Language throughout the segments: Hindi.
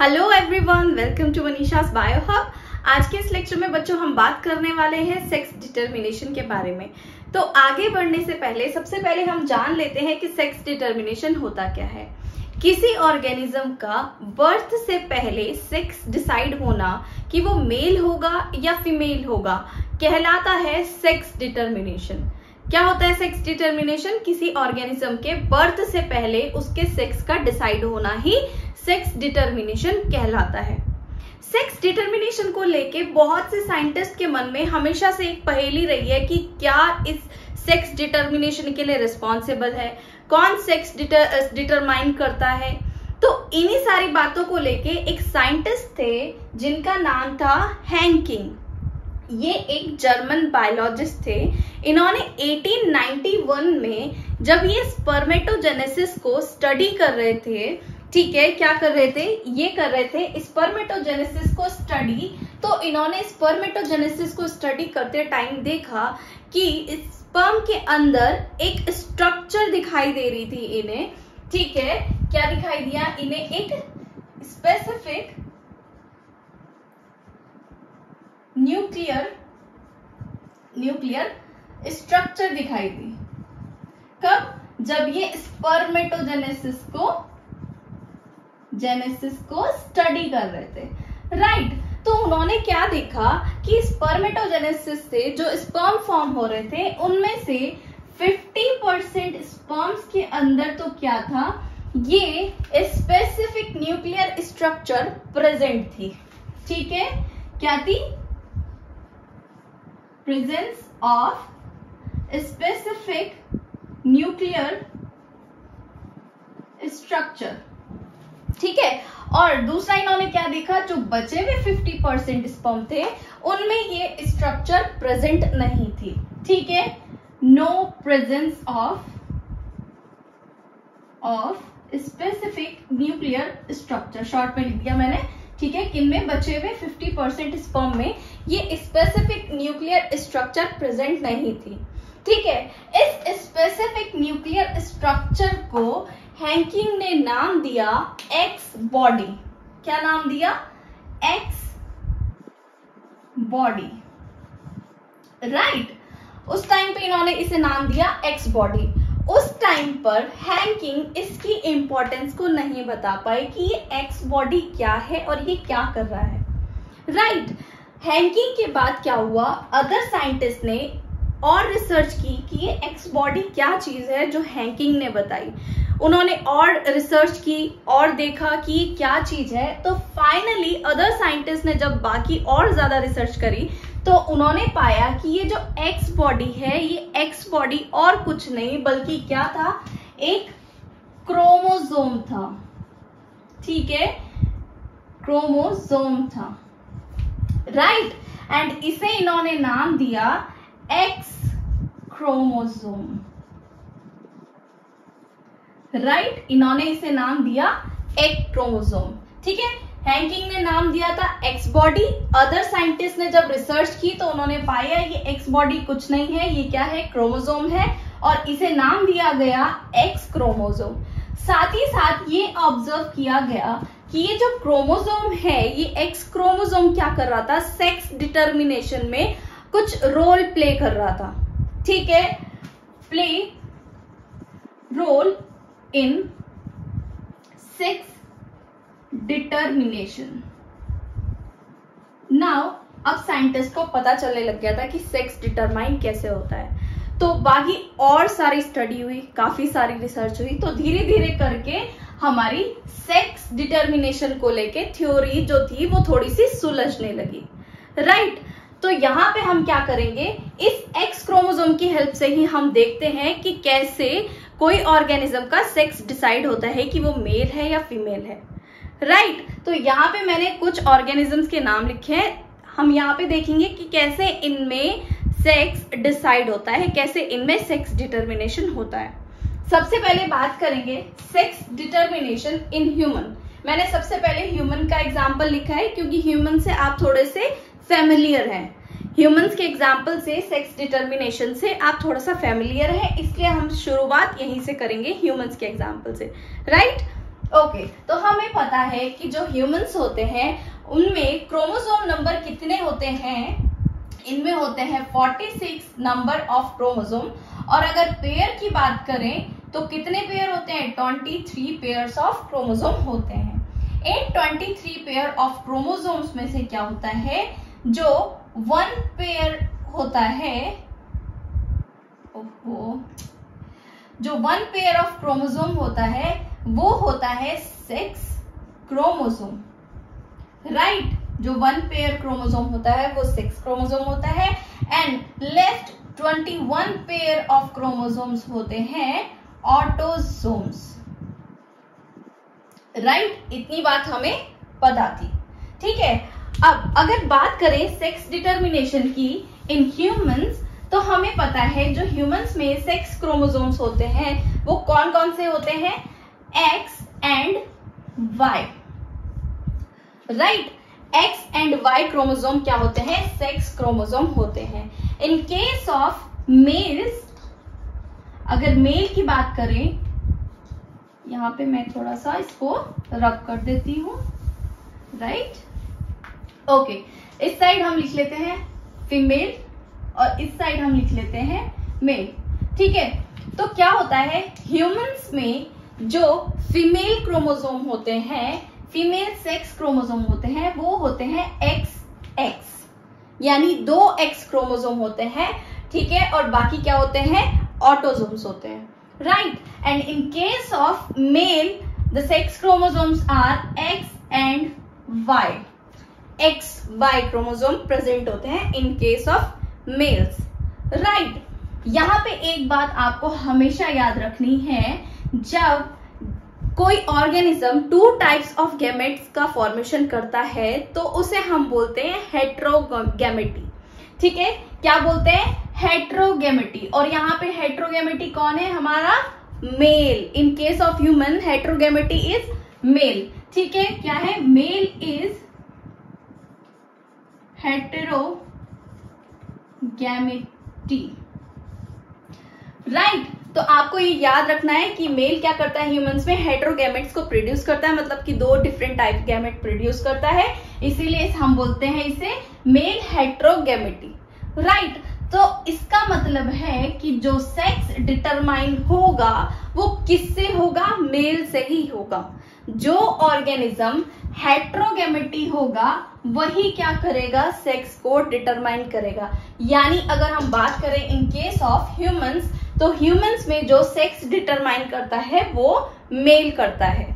Hello everyone, welcome to Manisha's bio hub. आज के इस लेक्चर में बच्चों हम बात करने वाले हैं सेक्स डिटर्मिनेशन के बारे में। तो आगे बढ़ने से पहले सबसे पहले हम जान लेते हैं कि सेक्स डिटर्मिनेशन होता क्या है। किसी ऑर्गेनिज्म का बर्थ से पहले सेक्स डिसाइड होना कि वो मेल होगा या फीमेल होगा कहलाता है सेक्स डिटर्मिनेशन। क्या होता है सेक्स डिटर्मिनेशन? किसी ऑर्गेनिज्म के बर्थ से पहले उसके सेक्स का डिसाइड होना ही सेक्स डिटर्मिनेशन कहलाता है। सेक्स डिटर्मिनेशन को लेके बहुत से साइंटिस्ट के मन में हमेशा से एक पहेली रही है कि क्या इस सेक्स डिटर्मिनेशन के लिए रिस्पॉन्सिबल है, कौन सेक्स डिटरमाइन करता है। तो इन्हीं सारी बातों को लेके एक साइंटिस्ट थे जिनका नाम था हैंकिंग। ये एक जर्मन बायोलॉजिस्ट थे। इन्होंने 1891 में जब ये स्पर्मेटोजेनेसिस को स्टडी कर रहे थे, ठीक है, क्या कर रहे थे? ये कर रहे थे स्पर्मेटोजेनेसिस को स्टडी। तो इन्होंने स्पर्मेटोजेनेसिस को स्टडी करते टाइम देखा कि स्पर्म के अंदर एक स्ट्रक्चर दिखाई दे रही थी इन्हें, ठीक है। क्या दिखाई दिया इन्हें? एक स्पेसिफिक न्यूक्लियर स्ट्रक्चर दिखाई दी। कब? जब ये स्पर्मेटोजेनेसिस को स्टडी कर रहे थे, राइट। तो उन्होंने क्या देखा कि स्पर्मेटोजेनेसिस से जो स्पर्म फॉर्म हो रहे थे उनमें से 50% स्पर्म्स के अंदर तो क्या था, ये स्पेसिफिक न्यूक्लियर स्ट्रक्चर प्रेजेंट थी, ठीक है। क्या थी? Presence of specific nuclear structure, ठीक है। और दूसरा इन्होंने क्या देखा, जो बचे हुए 50% स्पर्म थे उनमें ये स्ट्रक्चर प्रेजेंट नहीं थी, ठीक है। No presence of specific nuclear structure, short में लिख दिया मैंने, ठीक है। किनमें? बचे हुए 50% स्पर्म में ये स्पेसिफिक न्यूक्लियर स्ट्रक्चर प्रेजेंट नहीं थी, ठीक है। इस स्पेसिफिक न्यूक्लियर स्ट्रक्चर को हैंकिंग ने नाम दिया एक्स बॉडी। क्या नाम दिया? X body, right. उस टाइम पे इन्होंने इसे नाम दिया एक्स बॉडी। उस टाइम पर हैंकिंग इसकी इंपॉर्टेंस को नहीं बता पाए कि ये एक्स बॉडी क्या है और ये क्या कर रहा है, राइट। हैंकिंग के बाद क्या हुआ, अदर साइंटिस्ट ने और रिसर्च की कि ये एक्स बॉडी क्या चीज है जो हैंकिंग ने बताई। उन्होंने और रिसर्च की और देखा कि ये क्या चीज है। तो फाइनली अदर साइंटिस्ट ने जब बाकी और ज्यादा रिसर्च करी तो उन्होंने पाया कि ये जो एक्स बॉडी है, ये एक्स बॉडी और कुछ नहीं बल्कि क्या था, एक क्रोमोसोम था, ठीक है, क्रोमोसोम था, राइट। एंड इसे इन्होंने नाम दिया एक्स क्रोमोसोम, राइट। इन्होंने इसे नाम दिया एक्स क्रोमोसोम, ठीक है। हैंकिंग ने नाम दिया था एक्स बॉडी। अदर साइंटिस्ट ने जब रिसर्च की तो उन्होंने पाया ये एक्स बॉडी कुछ नहीं है, ये क्या है, क्रोमोसोम है, और इसे नाम दिया गया एक्स क्रोमोसोम। साथ ही साथ ये ऑब्जर्व किया गया कि ये जो क्रोमोसोम है, ये एक्स क्रोमोसोम क्या कर रहा था, सेक्स डिटर्मिनेशन में कुछ रोल प्ले कर रहा था, ठीक है, play role in sex determination. Now अब साइंटिस्ट को पता चलने लग गया था कि सेक्स डिटरमाइन कैसे होता है। तो बाकी और सारी स्टडी हुई, काफी सारी रिसर्च हुई, तो धीरे धीरे करके हमारी सेक्स डिटर्मिनेशन को लेके थ्योरी जो थी वो थोड़ी सी सुलझने लगी, राइट। तो यहाँ पे हम क्या करेंगे, इस एक्स क्रोमोसोम की हेल्प से ही हम देखते हैं कि कैसे कोई ऑर्गेनिज्म का सेक्स डिसाइड होता है कि वो मेल है या फीमेल है, राइट। तो यहाँ पे मैंने कुछ ऑर्गेनिजम्स के नाम लिखे हैं। हम यहाँ पे देखेंगे कि कैसे इनमें सेक्स डिसाइड होता है, कैसे इनमें सेक्स डिटर्मिनेशन होता है। सबसे पहले बात करेंगे सेक्स डिटर्मिनेशन इन ह्यूमन। मैंने सबसे पहले ह्यूमन का एग्जाम्पल लिखा है क्योंकि ह्यूमन से आप थोड़े से फेमिलियर हैं। ह्यूमंस के एग्जाम्पल से, सेक्स डिटर्मिनेशन से आप थोड़ा सा फेमिलियर है, इसलिए हम शुरुआत यहीं से करेंगे ह्यूमंस के एग्जाम्पल से, राइट। ओके, तो हमें पता है कि जो ह्यूमंस होते हैं उनमें क्रोमोसोम नंबर कितने होते हैं, इनमें होते हैं 46 नंबर ऑफ क्रोमोसोम। और अगर पेयर की बात करें तो कितने पेयर होते हैं, 23 पेयर्स ऑफ क्रोमोसोम होते हैं। इन 23 पेयर ऑफ क्रोमोसोम्स में से क्या होता है, जो 1 पेयर होता है, जो 1 पेयर ऑफ क्रोमोसोम होता है वो होता है सेक्स क्रोमोसोम, राइट। जो 1 पेयर क्रोमोसोम होता है वो सेक्स क्रोमोसोम होता है। And left 21 pair of chromosomes होते हैं ऑटोसोम्स, राइट। इतनी बात हमें पता थी, ठीक है। अब अगर बात करें सेक्स डिटर्मिनेशन की इन ह्यूमंस, तो हमें पता है जो ह्यूमंस में सेक्स क्रोमोसोम्स होते हैं वो कौन कौन से होते हैं, X and Y, right. X and Y chromosome क्या होते हैं, सेक्स क्रोमोसोम होते हैं। इन केस ऑफ मेल्स, अगर मेल की बात करें, यहां पे मैं थोड़ा सा इसको रब कर देती हूं, राइट। ओके, इस साइड हम लिख लेते हैं फीमेल और इस साइड हम लिख लेते हैं मेल, ठीक है। तो क्या होता है, ह्यूमंस में जो फीमेल क्रोमोसोम होते हैं, फीमेल सेक्स क्रोमोसोम होते हैं, वो होते हैं एक्स एक्स, यानी 2 एक्स क्रोमोसोम होते हैं, ठीक है। और बाकी क्या होते हैं, ऑटोसोम्स होते हैं, right. And in case of male the sex chromosomes are X and Y, X Y chromosome present होते हैं in case of males, right. यहां पे एक बात आपको हमेशा याद रखनी है, जब कोई ऑर्गेनिज्म 2 टाइप्स ऑफ गैमेट्स का फॉर्मेशन करता है तो उसे हम बोलते हैं हेट्रोगैमेटी, ठीक है। क्या बोलते हैं, हेट्रोगैमेटी। और यहाँ पे हेट्रोगैमेटी कौन है, हमारा male. In case of human heterogamety is male, ठीक है। क्या है, मेल इज हेटेरोगैमेटी, राइट। तो आपको ये याद रखना है कि मेल क्या करता है, ह्यूमंस में हेट्रोगैमेट्स को प्रोड्यूस करता है, मतलब कि 2 डिफरेंट टाइप गैमेट प्रोड्यूस करता है, इसीलिए हम बोलते हैं इसे मेल हेट्रोगैमेटी, राइट। तो इसका मतलब है कि जो सेक्स डिटरमाइन होगा वो किससे होगा, मेल से ही होगा। जो ऑर्गेनिज्म हेट्रोगैमेटी होगा वही क्या करेगा, सेक्स को डिटरमाइन करेगा। यानी अगर हम बात करें इन केस ऑफ ह्यूमंस, तो ह्यूमंस में जो सेक्स डिटरमाइन करता है वो मेल करता है,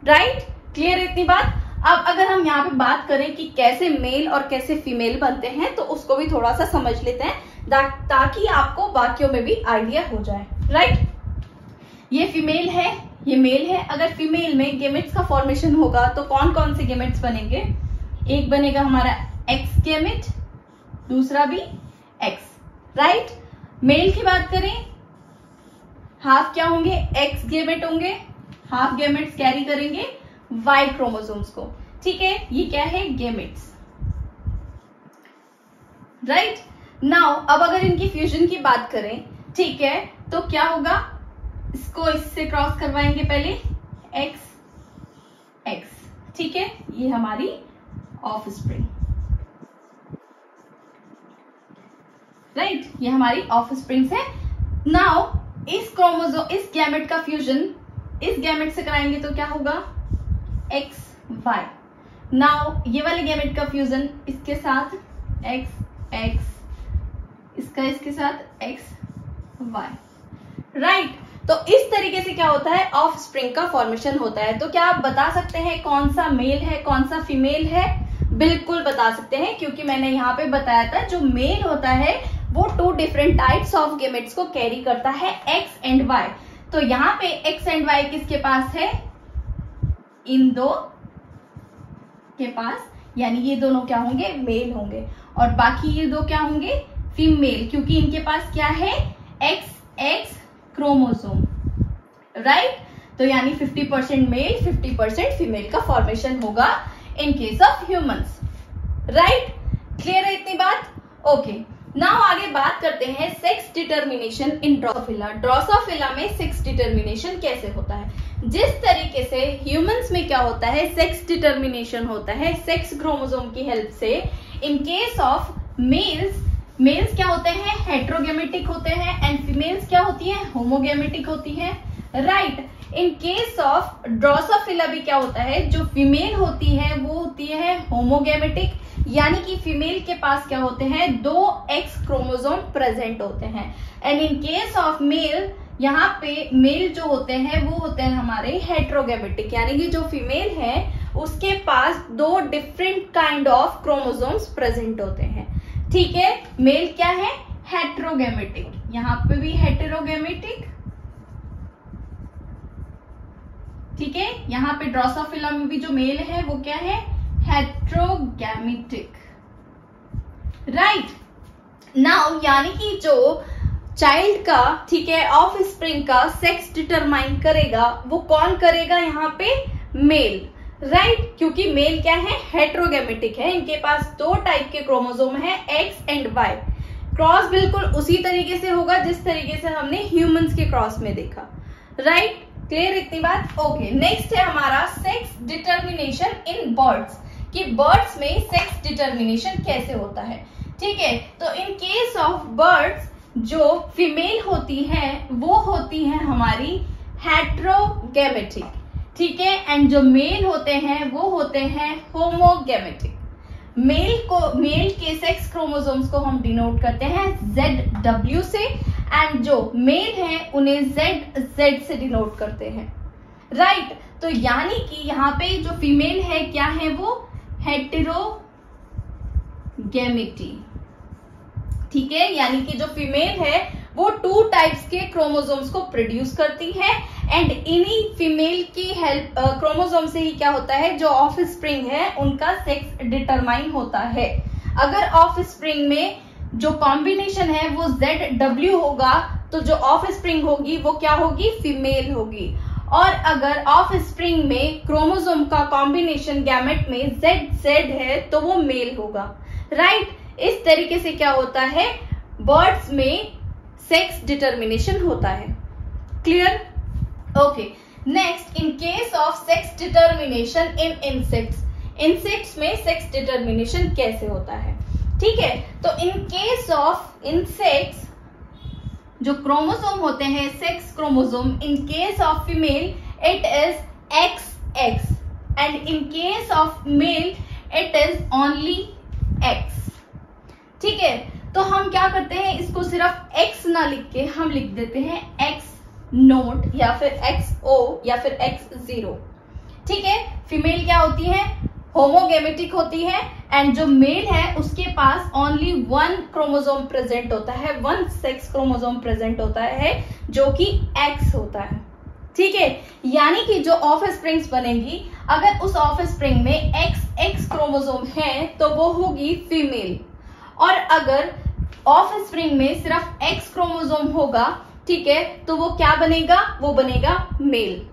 राइट। क्लियर है इतनी बात। अब अगर हम यहाँ पे बात करें कि कैसे मेल और कैसे फीमेल बनते हैं, तो उसको भी थोड़ा सा समझ लेते हैं ताकि आपको वाक्यों में भी आइडिया हो जाए, राइट। ये फीमेल है, ये मेल है। अगर फीमेल में गेमेट्स का फॉर्मेशन होगा तो कौन कौन से गेमेट्स बनेंगे, एक बनेगा हमारा एक्स गेमेट, दूसरा भी एक्स, राइट। मेल की बात करें, हाफ क्या होंगे, एक्स गेमेट होंगे, हाफ गेमेट्स कैरी करेंगे वाई क्रोमोसोम्स को, ठीक है। ये क्या है, गेमेट्स, राइट। नाउ अब अगर इनकी फ्यूजन की बात करें, ठीक है, तो क्या होगा, इसको इससे क्रॉस करवाएंगे पहले, एक्स एक्स, ठीक है। ये हमारी ऑफस्प्रिंग, राइट, ये हमारी ऑफस्प्रिंग्स है। नाउ इस क्रोमोसोम, इस गैमेट का फ्यूजन इस गैमेट से कराएंगे तो क्या होगा, एक्स वाई। नाउ ये वाले गैमेट का फ्यूजन इसके साथ एक्स एक्स, इसका इसके साथ एक्स वाई, राइट। तो इस तरीके से क्या होता है, ऑफ स्प्रिंग का फॉर्मेशन होता है। तो क्या आप बता सकते हैं कौन सा मेल है कौन सा फीमेल है, बिल्कुल बता सकते हैं, क्योंकि मैंने यहाँ पे बताया था जो मेल होता है वो 2 डिफरेंट टाइप्स ऑफ गेमेट्स को कैरी करता है, एक्स एंड वाई। तो यहाँ पे एक्स एंड वाई किसके पास है, इन 2 के पास, यानी ये दोनों क्या होंगे, मेल होंगे, और बाकी ये 2 क्या होंगे, फीमेल, क्योंकि इनके पास क्या है, एक्स एक्स क्रोमोसोम, राइट। तो यानी 50% मेल 50% फीमेल का फॉर्मेशन होगा इन case of humans, right. Clear है इतनी बात, ओके। नाउ आगे बात करते हैं sex determination in Drosophila. Drosophila में सेक्स डिटर्मिनेशन कैसे होता है। जिस तरीके से ह्यूमंस में क्या होता है, सेक्स डिटर्मिनेशन होता है सेक्स क्रोमोसोम की हेल्प से, इन केस ऑफ मेल्स क्या होते हैं, हेट्रोगेमेटिक होते हैं, एंड फीमेल्स क्या होती है, होमोगेमेटिक होती है, right. In case of Drosophila भी क्या होता है, जो फीमेल होती है वो होती है होमोगेमेटिक, यानी कि फीमेल के पास क्या होते हैं, 2 एक्स क्रोमोसोम प्रेजेंट होते हैं। And in case of mail, यहाँ पे मेल जो होते हैं वो होते हैं हमारे हेट्रोगेमेटिक, यानी कि जो फीमेल है उसके पास 2 different kind of chromosomes present होते हैं, ठीक है। मेल क्या है, हेट्रोगेमेटिक, यहाँ पे भी हेटेरोगेमेटिक, ठीक है। यहाँ पे ड्रोसोफिला में भी जो मेल है वो क्या है, हेट्रोगेमेटिक, राइट। नाउ यानी कि जो चाइल्ड का, ठीक है, ऑफ स्प्रिंग का सेक्स डिटरमाइन करेगा वो कौन करेगा, यहाँ पे मेल, राइट। क्योंकि मेल क्या है, हेट्रोगेमेटिक है, इनके पास 2 टाइप के क्रोमोसोम है, एक्स एंड वाई। क्रॉस बिल्कुल उसी तरीके से होगा जिस तरीके से हमने ह्यूमंस के क्रॉस में देखा, राइट। क्लियर इतनी बात, ओके। नेक्स्ट है हमारा सेक्स डिटर्मिनेशन इन बर्ड्स, कि बर्ड्स में सेक्स डिटर्मिनेशन कैसे होता है, ठीक है। तो इन केस ऑफ बर्ड्स जो फीमेल होती हैं वो होती हैं हमारी हेट्रोगेमेटिक, ठीक है, एंड जो मेल होते हैं वो होते हैं होमोगेमेटिक। मेल के सेक्स क्रोमोसोम्स को हम डिनोट करते हैं ZW से, एंड जो मेल है उन्हें ZZ से डिनोट करते हैं, राइट। तो यानी कि यहाँ पे जो फीमेल है क्या है, वो हेटेरोगेमेटी, ठीक है, यानी कि जो फीमेल है वो 2 टाइप्स के क्रोमोसोम्स को प्रोड्यूस करती है, एंड इन्हीं फीमेल की हेल्प क्रोमोसोम से ही क्या होता है, जो ऑफ स्प्रिंग है उनका सेक्स डिटरमाइन होता है। अगर ऑफ स्प्रिंग में जो कॉम्बिनेशन है वो ZW होगा तो जो ऑफ स्प्रिंग होगी वो क्या होगी, फीमेल होगी, और अगर ऑफ स्प्रिंग में क्रोमोसोम का कॉम्बिनेशन गैमेट में ZZ है तो वो मेल होगा, राइट। इस तरीके से क्या होता है, बर्ड्स में सेक्स डिटर्मिनेशन होता है, clear, okay. Next, in case of sex determination in insects में सेक्स डिटर्मिनेशन कैसे होता है, ठीक है। तो इन केस ऑफ इंसेक्ट्स जो क्रोमोसोम होते हैं, sex chromosome, in case of female it is XX, and in case of mail it is only X, ठीक है। तो हम क्या करते हैं, इसको सिर्फ X ना लिख के हम लिख देते हैं X0 या फिर XO या फिर X0, ठीक है। फीमेल क्या होती है, होमोगेमेटिक होती है, एंड जो मेल है उसके पास ओनली 1 क्रोमोसोम प्रेजेंट होता है, 1 सेक्स क्रोमोसोम प्रेजेंट होता है जो कि X होता है, ठीक है। यानी कि जो ऑफ स्प्रिंग्स बनेगी, अगर उस ऑफ स्प्रिंग में XX क्रोमोसोम है तो वो होगी फीमेल, और अगर ऑफ स्प्रिंग में सिर्फ X क्रोमोसोम होगा, ठीक है, तो वो क्या बनेगा, वो बनेगा मेल,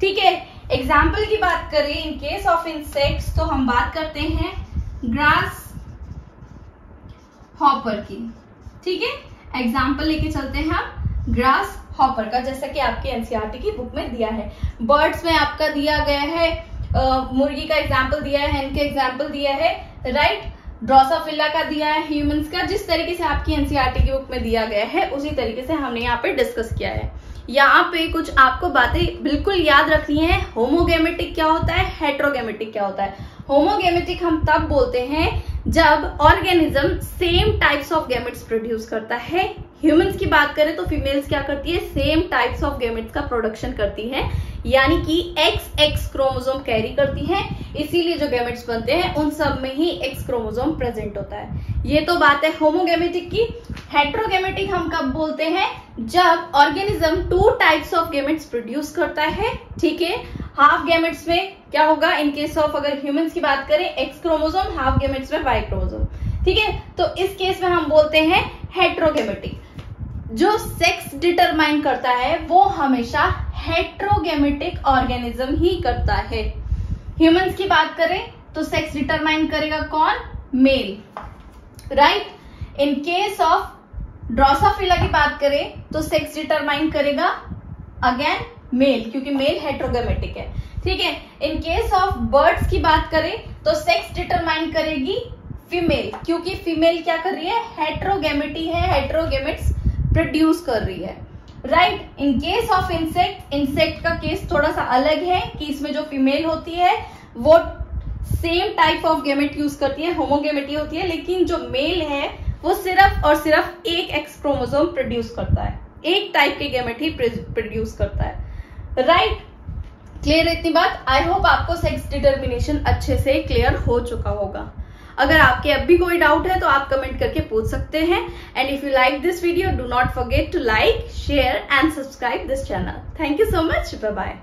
ठीक है। एग्जाम्पल की बात करें इन केस ऑफ इंसेक्ट्स तो हम बात करते हैं ग्रास हॉपर की, ठीक है। एग्जाम्पल लेके चलते हैं हम ग्रास हॉपर का, जैसा कि आपके एनसीईआरटी की बुक में दिया है। बर्ड्स में आपका दिया गया है, मुर्गी का एग्जाम्पल दिया है, हेन का एग्जाम्पल दिया है, राइट। ड्रोसोफिला का दिया है, ह्यूमंस का, जिस तरीके से आपकी एनसीईआरटी की बुक में दिया गया है उसी तरीके से हमने यहाँ पे डिस्कस किया है। यहाँ पे कुछ आपको बातें बिल्कुल याद रखनी है, होमोगेमेटिक क्या होता है, हेट्रोगेमेटिक क्या होता है। होमोगेमेटिक हम तब बोलते हैं जब organism same types of gametes produce करता है। ह्यूमंस की बात करें तो फीमेल्स क्या करती है, सेम टाइप्स ऑफ गैमेट्स का प्रोडक्शन करती है, यानी कि XX क्रोमोसोम कैरी करती है, इसीलिए जो गैमेट्स बनते हैं उन सब में ही X क्रोमोसोम प्रेजेंट होता है। ये तो बात है होमोगेमेटिक की। हेट्रोगेमेटिक हम कब बोलते हैं, जब organism 2 types of gametes produce करता है, ठीक है। हाफ गैमेट्स में क्या होगा, इन केस ऑफ अगर ह्यूमंस की बात करें X क्रोमोसोम, हाफ गैमेट्स में Y क्रोमोसोम, ठीक है। तो इस केस में हम बोलते हैं हेट्रोगेमेटिक। जो सेक्स डिटरमाइन करता है वो हमेशा हेट्रोगेमेटिक ऑर्गेनिज्म ही करता है। ह्यूमंस की बात करें तो सेक्स डिटरमाइन करेगा कौन, male, right. In case of drosophila की बात करें तो सेक्स डिटरमाइन करेगा अगेन मेल, क्योंकि मेल हेट्रोगेमेटिक है, ठीक है। इन केस ऑफ बर्ड्स की बात करें तो सेक्स डिटरमाइन करेगी फीमेल, क्योंकि फीमेल क्या कर रही है, हेट्रोगेमेटी है, हेट्रोगेमेट्स प्रोड्यूस कर रही है, right. In case of insect, insect का केस थोड़ा सा अलग है कि इसमें जो फीमेल होती है वो same type of gamete use करती है, होमोगेमेटी होती है, लेकिन जो मेल है वो सिर्फ और सिर्फ एक एक्स क्रोमोसोम प्रोड्यूस करता है, एक टाइप के गेमेट ही प्रोड्यूस करता है, राइट। क्लियर इतनी बात? आई होप आपको सेक्स डिटर्मिनेशन अच्छे से क्लियर हो चुका होगा। अगर आपके अब भी कोई डाउट है तो आप कमेंट करके पूछ सकते हैं। And if you like this video, do not forget to like, share and subscribe this channel. Thank you so much, bye bye.